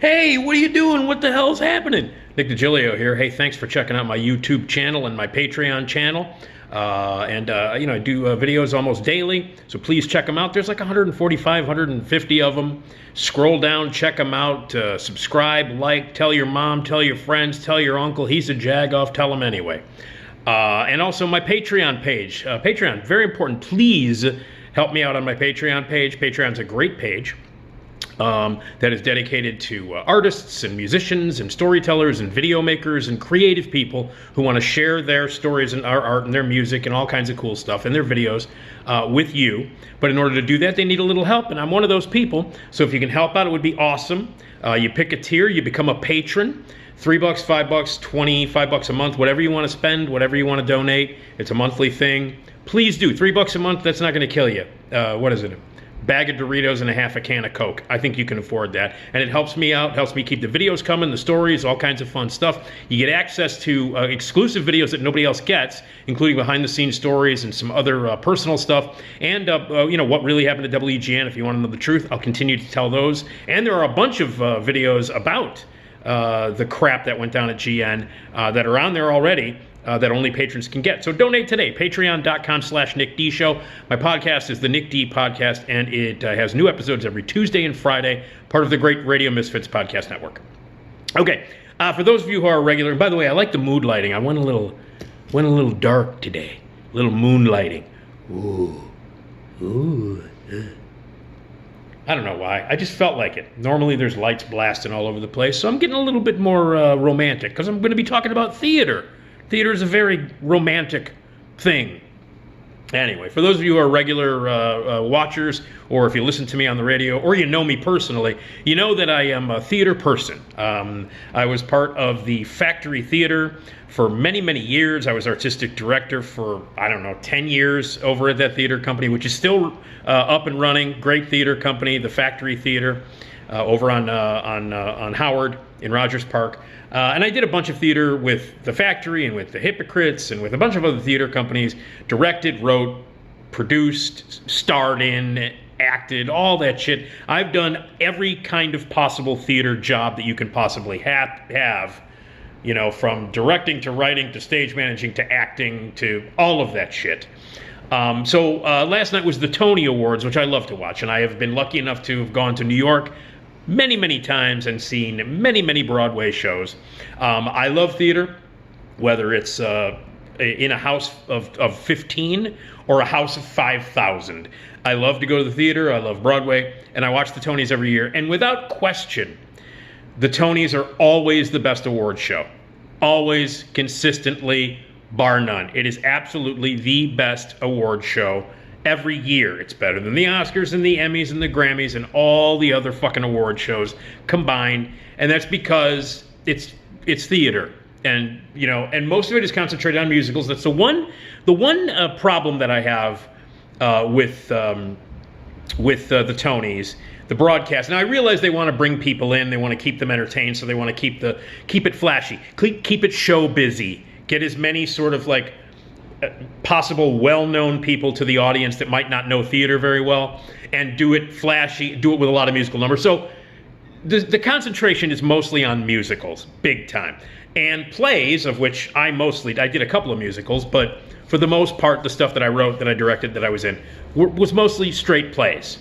Hey, what are you doing? What the hell's happening? Nick Digilio here. Hey, thanks for checking out my YouTube channel and my Patreon channel. I do videos almost daily, so please check them out. There's like 145, 150 of them. Scroll down, check them out, subscribe, like, tell your mom, tell your friends, tell your uncle. He's a jag-off, tell him anyway. And also my Patreon page. Patreon, very important. Please help me out on my Patreon page. Patreon's a great page. That is dedicated to artists and musicians and storytellers and video makers and creative people who want to share their stories and our art and their music and all kinds of cool stuff and their videos with you. But in order to do that, they need a little help, and I'm one of those people. So if you can help out, it would be awesome. You pick a tier, you become a patron. $3, $5, $25 a month, whatever you want to spend, whatever you want to donate. It's a monthly thing. Please do. $3 a month, that's not going to kill you. What is it? Bag of Doritos and a half a can of Coke. I think you can afford that. And it helps me out, helps me keep the videos coming, the stories, all kinds of fun stuff. You get access to exclusive videos that nobody else gets, including behind-the-scenes stories and some other personal stuff. And, what really happened to WGN. If you want to know the truth, I'll continue to tell those. And there are a bunch of videos about the crap that went down at GN that are on there already. That only patrons can get. So donate today, patreon.com/NickD Show. My podcast is the Nick D Podcast, and it has new episodes every Tuesday and Friday, part of the great Radio Misfits Podcast Network. Okay, for those of you who are regular, and by the way, I like the mood lighting. I went a little dark today, a little moonlighting. Ooh. I don't know why. I just felt like it. Normally there's lights blasting all over the place, so I'm getting a little bit more romantic, because I'm going to be talking about theater. Theater is a very romantic thing. Anyway, for those of you who are regular watchers, or if you listen to me on the radio, or you know me personally, you know that I am a theater person. I was part of the Factory Theater for many, many years. I was artistic director for, 10 years over at that theater company, which is still up and running. Great theater company, the Factory Theater, over on Howard in Rogers Park. And I did a bunch of theater with the Factory and with the Hypocrites and with a bunch of other theater companies. Directed, wrote, produced, starred in, acted, all that shit. I've done every kind of possible theater job that you can possibly have. From directing to writing to stage managing to acting to all of that shit. So last night was the Tony Awards, which I love to watch. And I have been lucky enough to have gone to New York many, many times and seen many, many Broadway shows. I love theater, whether it's in a house of 15 or a house of 5,000. I love to go to the theater. I love Broadway, and I watch the Tonys every year. And without question, the Tonys are always the best award show. Always, consistently, bar none. It is absolutely the best award show every year. It's better than the Oscars and the Emmys and the Grammys and all the other fucking award shows combined. And that's because it's theater. And, and most of it is concentrated on musicals. That's the one problem that I have with the Tonys, the broadcast. Now I realize they want to bring people in, they want to keep them entertained, so they want to keep it flashy, keep it show busy, get as many sort of like possible well-known people to the audience that might not know theater very well, and do it flashy, do it with a lot of musical numbers. So the concentration is mostly on musicals, big time. And plays, of which I did a couple of musicals, but for the most part, the stuff that I wrote, that I directed, that I was in, was mostly straight plays.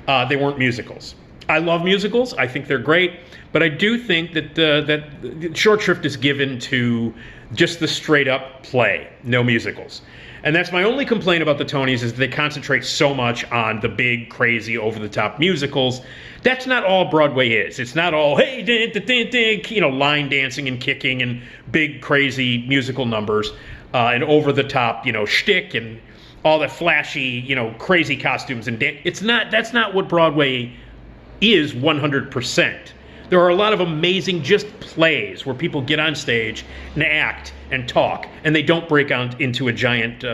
They weren't musicals. I love musicals. I think they're great. But I do think that that short shrift is given to just the straight-up play, no musicals. And that's my only complaint about the Tonys, is that they concentrate so much on the big, crazy, over-the-top musicals. That's not all Broadway is. It's not all, hey, line dancing and kicking and big, crazy musical numbers and over-the-top, shtick and all that flashy, crazy costumes and dance. That's not what Broadway is 100%. There are a lot of amazing just plays where people get on stage and act and talk, and they don't break out into a giant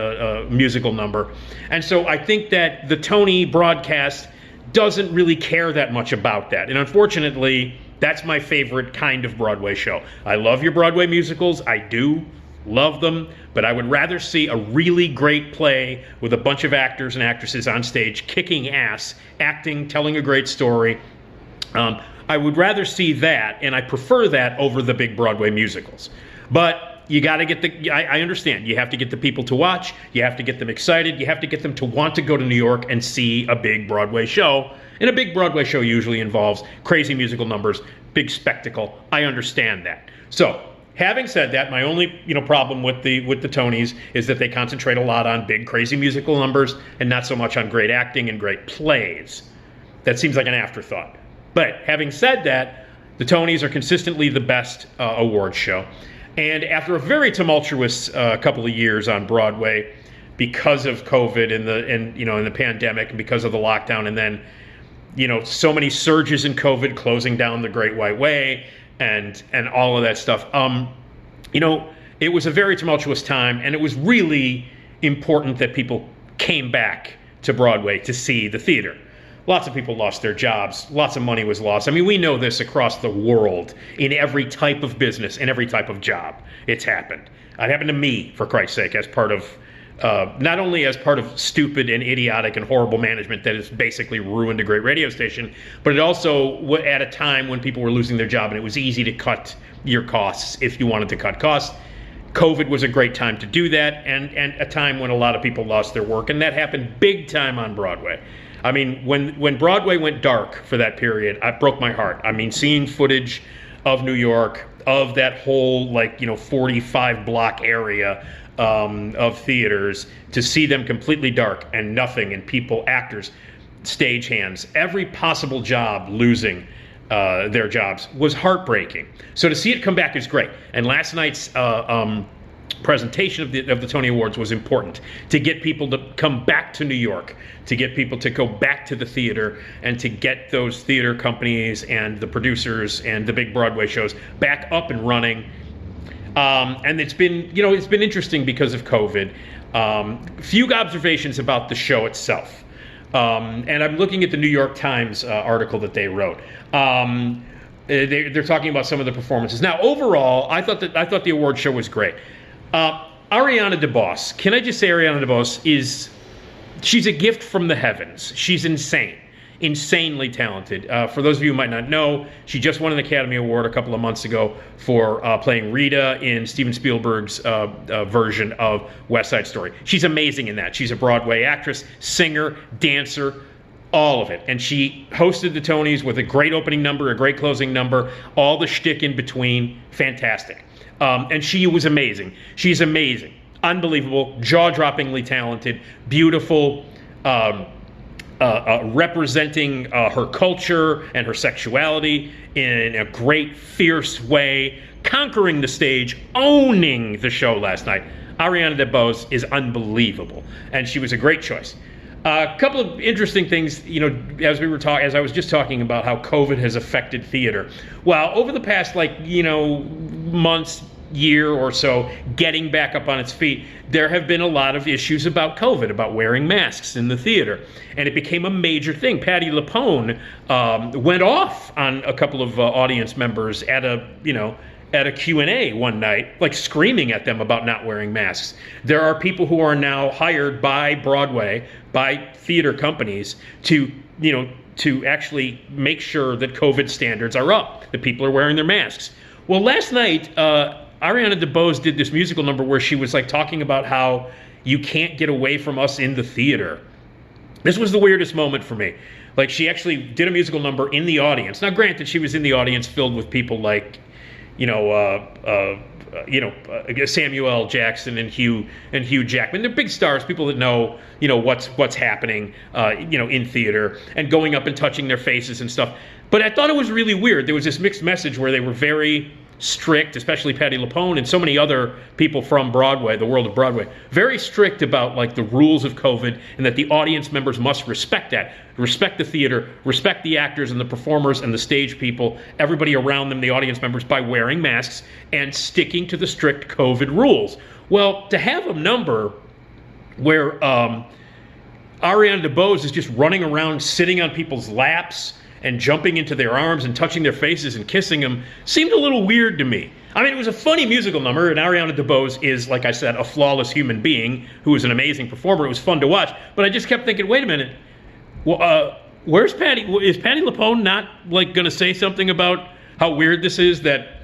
musical number. And so I think that the Tony broadcast doesn't really care that much about that. And unfortunately, that's my favorite kind of Broadway show. I love your Broadway musicals. I do love them, but I would rather see a really great play with a bunch of actors and actresses on stage kicking ass, acting, telling a great story. I would rather see that, and I prefer that over the big Broadway musicals. But you got to get I understand. You have to get the people to watch. You have to get them excited. You have to get them to want to go to New York and see a big Broadway show. And a big Broadway show usually involves crazy musical numbers, big spectacle. I understand that. So, having said that, my only problem with the Tonys is that they concentrate a lot on big, crazy musical numbers and not so much on great acting and great plays. That seems like an afterthought. But having said that, the Tonys are consistently the best awards show. And after a very tumultuous couple of years on Broadway, because of COVID and the pandemic, and because of the lockdown, and then so many surges in COVID, closing down the Great White Way, and all of that stuff. It was a very tumultuous time, and it was really important that people came back to Broadway to see the theater. Lots of people lost their jobs. Lots of money was lost. I mean, we know this across the world in every type of business and every type of job. It's happened. It happened to me, for Christ's sake, as part of not only as part of stupid and idiotic and horrible management that has basically ruined a great radio station, but it also at a time when people were losing their job and it was easy to cut your costs if you wanted to cut costs. COVID was a great time to do that, and a time when a lot of people lost their work, and that happened big time on Broadway. I mean, when Broadway went dark for that period, it broke my heart. I mean, seeing footage of New York, of that whole 45 block area of theaters, to see them completely dark and nothing, and people, actors, stagehands, every possible job losing their jobs was heartbreaking. So to see it come back is great. And last night's presentation of the Tony Awards was important to get people to come back to New York, to get people to go back to the theater, and to get those theater companies and the producers and the big Broadway shows back up and running. And it's been interesting because of COVID. Few observations about the show itself. And I'm looking at the New York Times article that they wrote. They're talking about some of the performances. Now, overall, I thought the award show was great. Ariana DeBose, can I just say Ariana DeBose she's a gift from the heavens. She's insanely talented. For those of you who might not know, she just won an Academy Award a couple of months ago for playing Rita in Steven Spielberg's version of West Side Story. She's amazing in that. She's a Broadway actress, singer, dancer, all of it. And she hosted the Tonys with a great opening number, a great closing number, all the shtick in between. Fantastic. And she was amazing. She's amazing. Unbelievable, jaw-droppingly talented, beautiful, representing her culture and her sexuality in a great, fierce way, conquering the stage, owning the show last night. Ariana DeBose is unbelievable, and she was a great choice. A couple of interesting things, as I was just talking about how COVID has affected theater. Well, over the past, months, year or so, getting back up on its feet, there have been a lot of issues about COVID, about wearing masks in the theater, and it became a major thing. Patti LuPone went off on a couple of audience members at a Q&A one night, screaming at them about not wearing masks. There are people who are now hired by Broadway, by theater companies, to actually make sure that COVID standards are up, that people are wearing their masks. Well, last night, Ariana DeBose did this musical number where she was talking about how you can't get away from us in the theater. This was the weirdest moment for me. She actually did a musical number in the audience. Now, granted, she was in the audience filled with people Samuel L. Jackson and Hugh Jackman. They're big stars, people that know what's happening in theater, and going up and touching their faces and stuff. But I thought it was really weird. There was this mixed message where they were very strict, especially Patti LuPone and so many other people from Broadway, the world of Broadway, very strict about the rules of COVID, and that the audience members must respect that, respect the theater, respect the actors and the performers and the stage people, everybody around them, the audience members, by wearing masks and sticking to the strict COVID rules. Well, to have a number where Ariana DeBose is just running around, sitting on people's laps and jumping into their arms and touching their faces and kissing them seemed a little weird to me. I mean, it was a funny musical number, and Ariana DeBose is, like I said, a flawless human being who is an amazing performer. It was fun to watch, but I just kept thinking, wait a minute, well, Where's Patty? Is Patty LuPone not like going to say something about how weird this is, that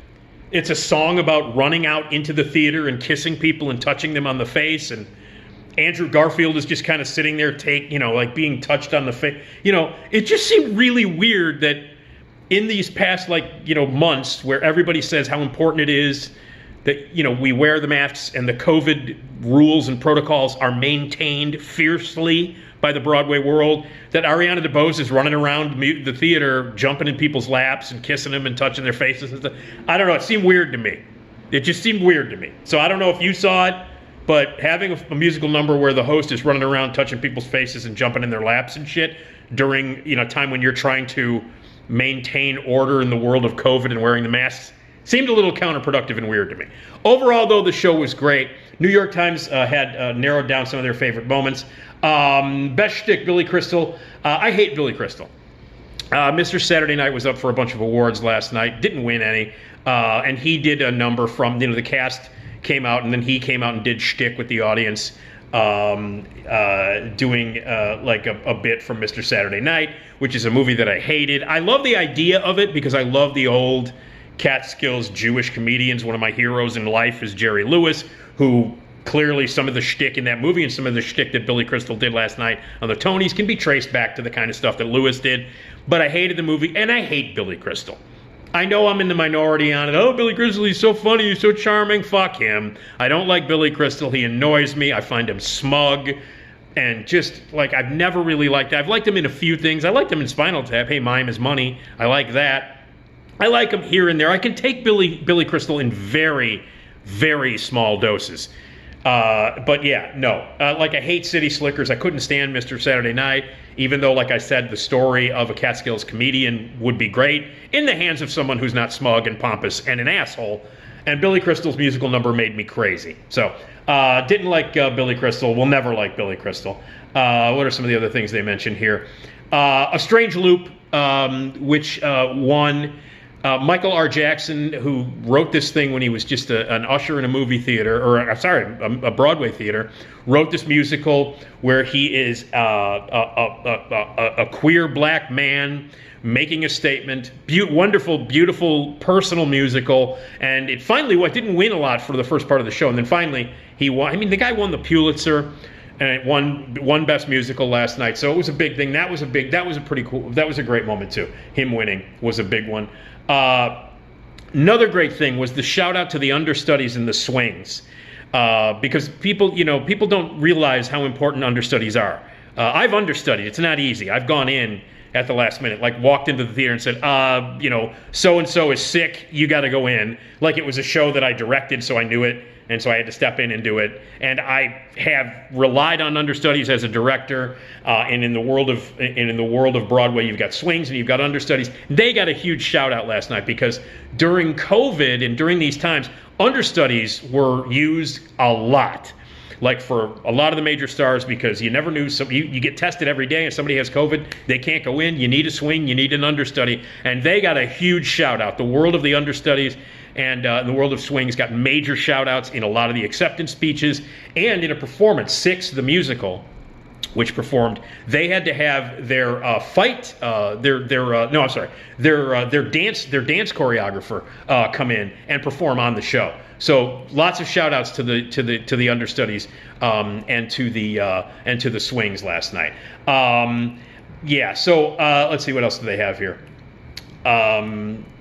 it's a song about running out into the theater and kissing people and touching them on the face, and Andrew Garfield is just kind of sitting there, like being touched on the face. It just seemed really weird that in these past months, where everybody says how important it is that we wear the masks and the COVID rules and protocols are maintained fiercely by the Broadway world, that Ariana DeBose is running around the theater, jumping in people's laps and kissing them and touching their faces and stuff. I don't know. It seemed weird to me. It just seemed weird to me. So I don't know if you saw it, but having a musical number where the host is running around touching people's faces and jumping in their laps and shit during a time when you're trying to maintain order in the world of COVID and wearing the masks seemed a little counterproductive and weird to me. Overall, though, the show was great. New York Times had narrowed down some of their favorite moments. Best shtick, Billy Crystal. I hate Billy Crystal. Mr. Saturday Night was up for a bunch of awards last night. Didn't win any. And he did a number from, the cast came out, and then he came out and did shtick with the audience, doing a bit from Mr. Saturday Night, which is a movie that I hated. I love the idea of it because I love the old Catskills Jewish comedians. One of my heroes in life is Jerry Lewis, who clearly some of the shtick in that movie and some of the shtick that Billy Crystal did last night on the Tonys can be traced back to the kind of stuff that Lewis did. But I hated the movie, and I hate Billy Crystal. I know I'm in the minority on it. Oh, Billy Crystal, he's so funny, he's so charming. Fuck him. I don't like Billy Crystal. He annoys me. I find him smug. And just, I've never really liked that. I've liked him in a few things. I liked him in Spinal Tap. Hey, Mime is Money. I like that. I like him here and there. I can take Billy Crystal in very, very small doses. But yeah, no. I hate City Slickers. I couldn't stand Mr. Saturday Night, even though, like I said, the story of a Catskills comedian would be great in the hands of someone who's not smug and pompous and an asshole. And Billy Crystal's musical number made me crazy. So, didn't like Billy Crystal. Will never like Billy Crystal. What are some of the other things they mentioned here? A Strange Loop, which won. Michael R. Jackson, who wrote this thing when he was just an usher in a movie theater, a Broadway theater, wrote this musical where he is a queer black man making a statement. Wonderful, beautiful, personal musical. And it finally didn't win a lot for the first part of the show. And then finally he won. I mean, the guy won the Pulitzer. And it won Best Musical last night, so it was a big thing. That was a pretty cool. That was a great moment too. Him winning was a big one. Another great thing was the shout out to the understudies and the swings, because people don't realize how important understudies are. I've understudied. It's not easy. I've gone in at the last minute, walked into the theater and said, so and so is sick. You got to go in. Like it was a show that I directed, so I knew it. And so I had to step in and do it. And I have relied on understudies as a director. And in the world of Broadway, you've got swings and you've got understudies. They got a huge shout out last night because during COVID and during these times, understudies were used a lot. For a lot of the major stars, because you never knew. You get tested every day and somebody has COVID, they can't go in. You need a swing, you need an understudy. And they got a huge shout out. The world of the understudies and the world of swings got major shout outs in a lot of the acceptance speeches and in a performance. Six, the musical, which performed, they had to have their dance choreographer come in and perform on the show. So lots of shout outs to the understudies and to the swings last night. So let's see, what else do they have here?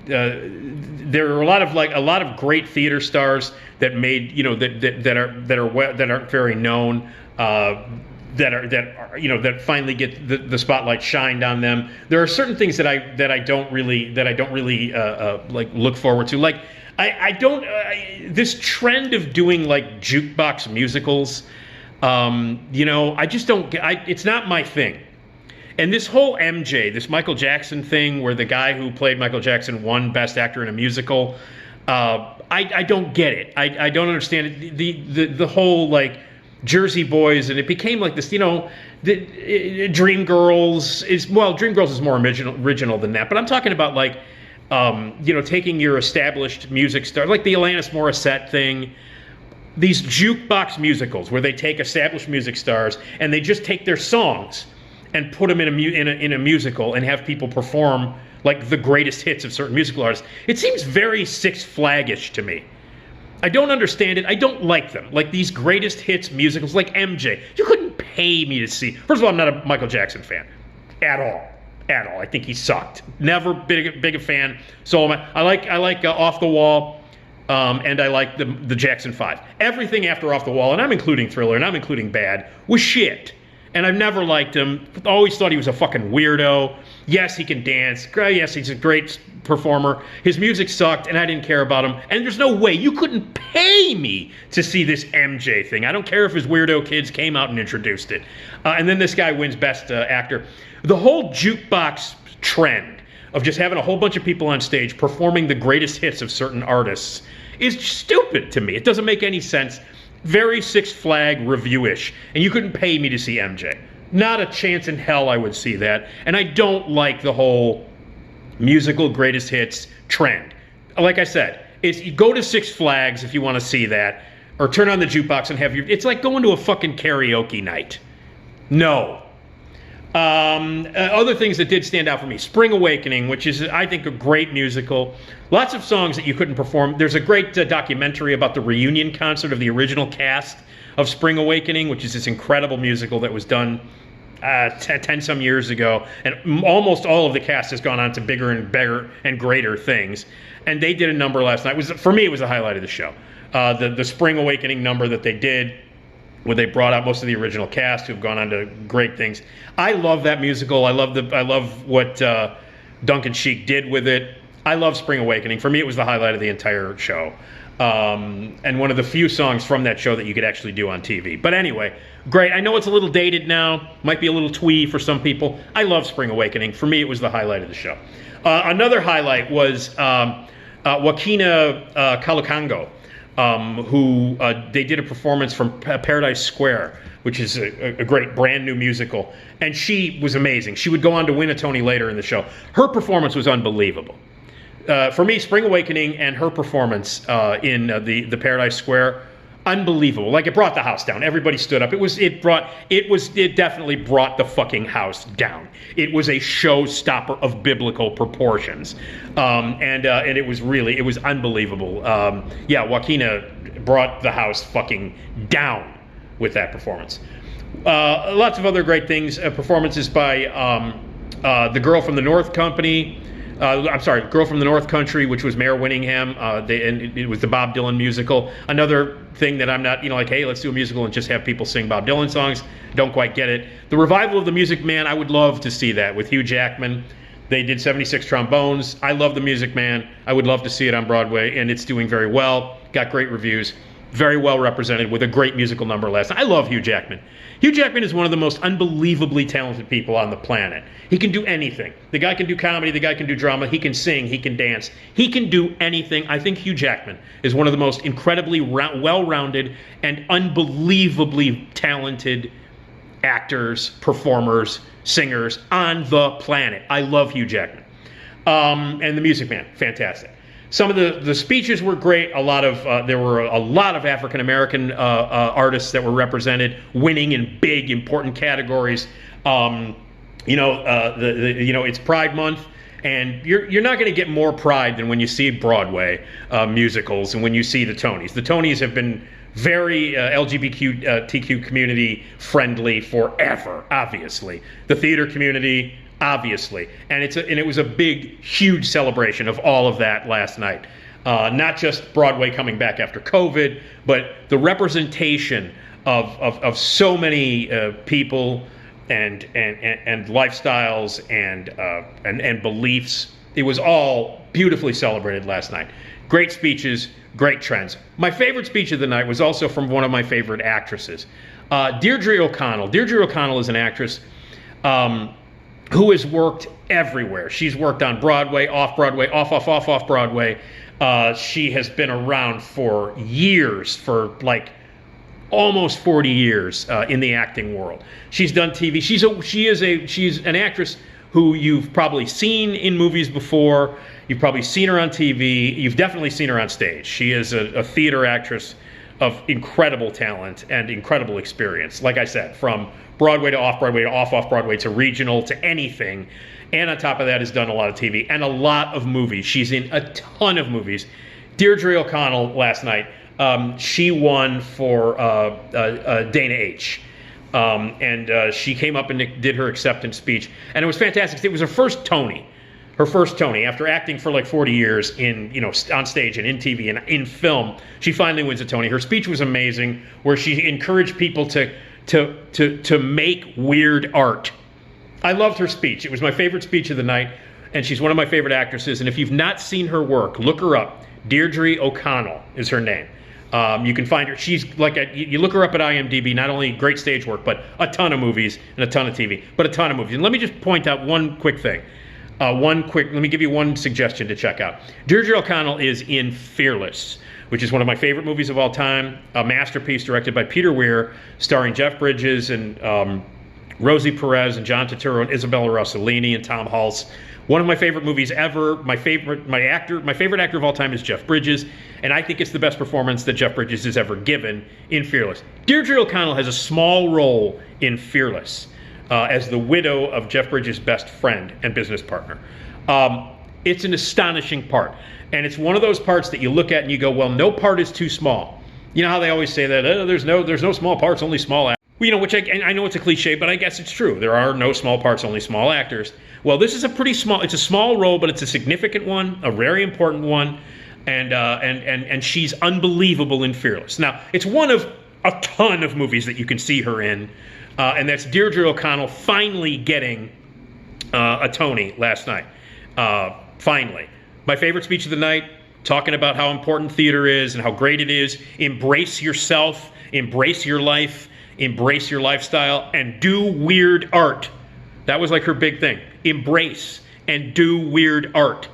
There are a lot of great theater stars that made that aren't very known, that finally get the spotlight shined on them. There are certain things that I don't really look forward to. This trend of doing jukebox musicals, I just don't. It's not my thing. And this whole this Michael Jackson thing, where the guy who played Michael Jackson won Best Actor in a Musical, I don't get it. I don't understand it. The whole Jersey Boys, and it became this. Dreamgirls is more original than that. But I'm talking about taking your established music star, like the Alanis Morissette thing. These jukebox musicals where they take established music stars and they just take their songs and put them in a musical and have people perform like the greatest hits of certain musical artists. It seems very Six Flag-ish to me. I don't understand it. I don't like them. Like these greatest hits musicals, like MJ. You couldn't pay me to see. First of all, I'm not a Michael Jackson fan at all. At all. I think he sucked. Never big a fan. So I like Off the Wall, and I like the Jackson 5. Everything after Off the Wall, and I'm including Thriller, and I'm including Bad, was shit. And I've never liked him. Always thought he was a fucking weirdo. Yes, he can dance. Yes, he's a great performer. His music sucked, and I didn't care about him. And there's no way you couldn't pay me to see this MJ thing. I don't care if his weirdo kids came out and introduced it. And then this guy wins Best Actor. The whole jukebox trend of just having a whole bunch of people on stage performing the greatest hits of certain artists is stupid to me. It doesn't make any sense. Very Six Flag review-ish. And you couldn't pay me to see MJ. Not a chance in hell I would see that. And I don't like the whole musical greatest hits trend. Like I said, you go to Six Flags if you want to see that, or turn on the jukebox and have it's like going to a fucking karaoke night. No. Other things that did stand out for me. Spring Awakening, which is, I think, a great musical. Lots of songs that you couldn't perform. There's a great documentary about the reunion concert of the original cast of Spring Awakening, which is this incredible musical that was done 10 some years ago. And almost all of the cast has gone on to bigger and better and greater things. And they did a number last night. For me, it was the highlight of the show. The Spring Awakening number that they did, where they brought out most of the original cast who've gone on to great things. I love that musical. I love what Duncan Sheik did with it. I love Spring Awakening. For me, it was the highlight of the entire show. And one of the few songs from that show that you could actually do on TV. But anyway, great. I know it's a little dated now. Might be a little twee for some people. I love Spring Awakening. For me, it was the highlight of the show. Another highlight was Joaquina Kalukango. Who they did a performance from Paradise Square, which is a great brand new musical, and she was amazing. She would go on to win a Tony later in the show. Her performance was unbelievable. For me, Spring Awakening and her performance in the Paradise Square, unbelievable. Like, it brought the house down. Everybody stood up. It definitely brought the fucking house down. It was a showstopper of biblical proportions, and it was unbelievable. Yeah, Joaquina brought the house fucking down with that performance. Lots of other great things. Performances by the Girl from the North Company. Girl from the North Country, which was Mare Winningham. And it was the Bob Dylan musical. Another thing that I'm not, like, hey, let's do a musical and just have people sing Bob Dylan songs. Don't quite get it. The revival of The Music Man, I would love to see that with Hugh Jackman. They did 76 trombones. I love The Music Man. I would love to see it on Broadway, and it's doing very well. Got great reviews. Very well represented with a great musical number last night. I love Hugh Jackman. Hugh Jackman is one of the most unbelievably talented people on the planet. He can do anything. The guy can do comedy, the guy can do drama, he can sing, he can dance. He can do anything. I think Hugh Jackman is one of the most incredibly well-rounded and unbelievably talented actors, performers, singers on the planet. I love Hugh Jackman. And The Music Man, fantastic. Some of the speeches were great. There were a lot of African American artists that were represented, winning in big, important categories. It's Pride Month, and you're not going to get more pride than when you see Broadway musicals and when you see the Tonys. The Tonys have been very LGBTQ community friendly forever, obviously. The theater community, obviously, and it was a big, huge celebration of all of that last night. Not just Broadway coming back after COVID, but the representation of so many people and lifestyles and beliefs. It was all beautifully celebrated last night. Great speeches, great trends. My favorite speech of the night was also from one of my favorite actresses, Deirdre O'Connell. Deirdre O'Connell is an actress who has worked everywhere. She's worked on Broadway, off Broadway, off Broadway. She has been around for years, for like almost 40 years in the acting world. She's done TV. She's an actress who you've probably seen in movies before. You've probably seen her on TV. You've definitely seen her on stage. She is a theater actress of incredible talent and incredible experience. Like I said, from Broadway to Off-Broadway to Off-Broadway to regional to anything. And on top of that, has done a lot of TV and a lot of movies. She's in a ton of movies. Deirdre O'Connell last night, she won for Dana H. And she came up and did her acceptance speech. And it was fantastic. It was her first Tony. Her first Tony, after acting for like 40 years on stage and in TV and in film, she finally wins a Tony. Her speech was amazing, where she encouraged people to make weird art. I loved her speech. It was my favorite speech of the night, and she's one of my favorite actresses. And if you've not seen her work, look her up. Deirdre O'Connell is her name. You can find her. She's like you look her up at IMDb. Not only great stage work, but a ton of movies and a ton of TV, but a ton of movies. And let me just point out one quick thing. Let me give you one suggestion to check out. Deirdre O'Connell is in Fearless, which is one of my favorite movies of all time. A masterpiece directed by Peter Weir, starring Jeff Bridges and Rosie Perez and John Turturro and Isabella Rossellini and Tom Hulce. One of my favorite movies ever. My favorite actor of all time is Jeff Bridges, and I think it's the best performance that Jeff Bridges has ever given in Fearless. Deirdre O'Connell has a small role in Fearless as the widow of Jeff Bridges' best friend and business partner. It's an astonishing part, and it's one of those parts that you look at and you go, well, no part is too small. You know how they always say that, there's no small parts, only small actors. Well, which I know it's a cliche, but I guess it's true. There are no small parts, only small actors. Well, this is it's a small role, but it's a significant one, a very important one, and she's unbelievable in Fearless. Now, it's one of a ton of movies that you can see her in, and that's Deirdre O'Connell finally getting a Tony last night. Finally. My favorite speech of the night, talking about how important theater is and how great it is. Embrace yourself, embrace your life, embrace your lifestyle, and do weird art. That was like her big thing. Embrace and do weird art.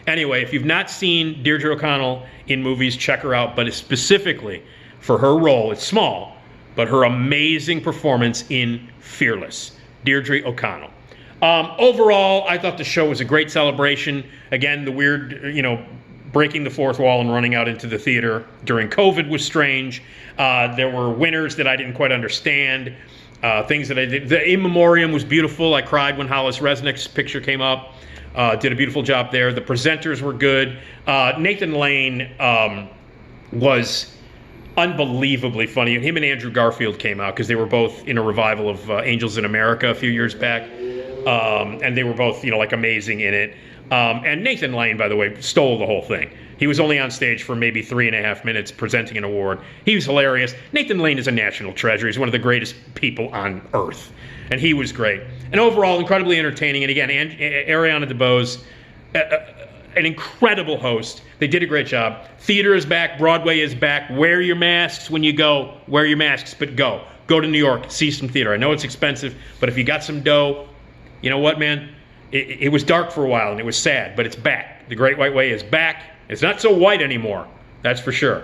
Anyway, if you've not seen Deirdre O'Connell in movies, check her out, but specifically for her role. It's small, but her amazing performance in Fearless. Deirdre O'Connell. Overall, I thought the show was a great celebration. Again, the weird, breaking the fourth wall and running out into the theater during COVID was strange. There were winners that I didn't quite understand. Things that I did. The In Memoriam was beautiful. I cried when Hollis Resnick's picture came up. Did a beautiful job there. The presenters were good. Nathan Lane was unbelievably funny. And him and Andrew Garfield came out because they were both in a revival of Angels in America a few years back. And they were both, like amazing in it. And Nathan Lane, by the way, stole the whole thing. He was only on stage for maybe 3.5 minutes presenting an award. He was hilarious. Nathan Lane is a national treasure. He's one of the greatest people on earth. And he was great. And overall, incredibly entertaining. And again, Ariana DeBose, an incredible host. They did a great job. Theater is back. Broadway is back. Wear your masks when you go. Wear your masks, but go. Go to New York. See some theater. I know it's expensive, but if you got some dough, you know what, man? It was dark for a while, and it was sad, but it's back. The Great White Way is back. It's not so white anymore, that's for sure,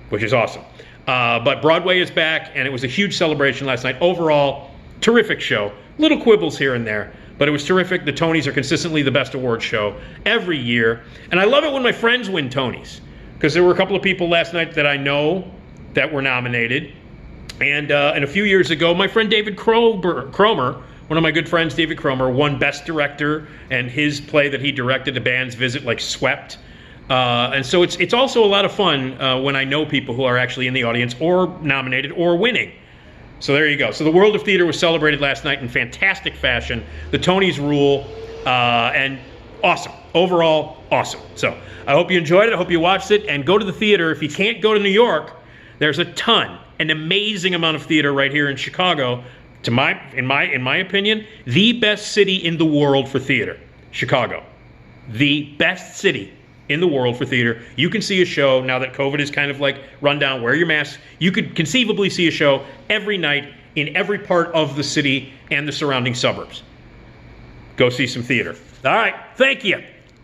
which is awesome. But Broadway is back, and it was a huge celebration last night. Overall, terrific show. Little quibbles here and there, but it was terrific. The Tonys are consistently the best award show every year. And I love it when my friends win Tonys, because there were a couple of people last night that I know that were nominated. And a few years ago, my friend David Cromer, one of my good friends, David Cromer, won Best Director, and his play that he directed, A Band's Visit, swept. And so it's also a lot of fun when I know people who are actually in the audience or nominated or winning. So there you go. So the world of theater was celebrated last night in fantastic fashion. The Tonys rule, and awesome. Overall, awesome. So I hope you enjoyed it. I hope you watched it. And go to the theater. If you can't go to New York, there's an amazing amount of theater right here in Chicago. In my opinion, the best city in the world for theater, Chicago. The best city in the world for theater. You can see a show now that COVID is kind of run down. Wear your mask. You could conceivably see a show every night in every part of the city and the surrounding suburbs. Go see some theater. All right, thank you.